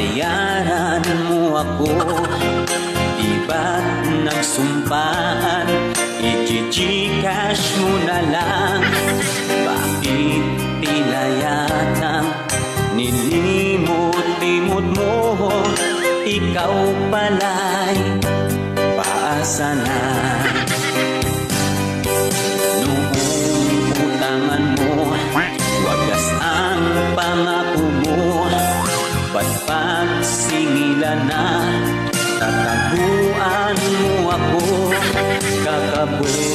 bayaran mo ako. Di ba't nagsumpaan, i-gcash mo na lang? Bakit tila yatang nilimot-limot mo? Ikaw pala'y paasa na. Noong utangan mo, wagas ang pangako mo. Ba't pagsingilan na, tataguan mo ako? Kakabuhay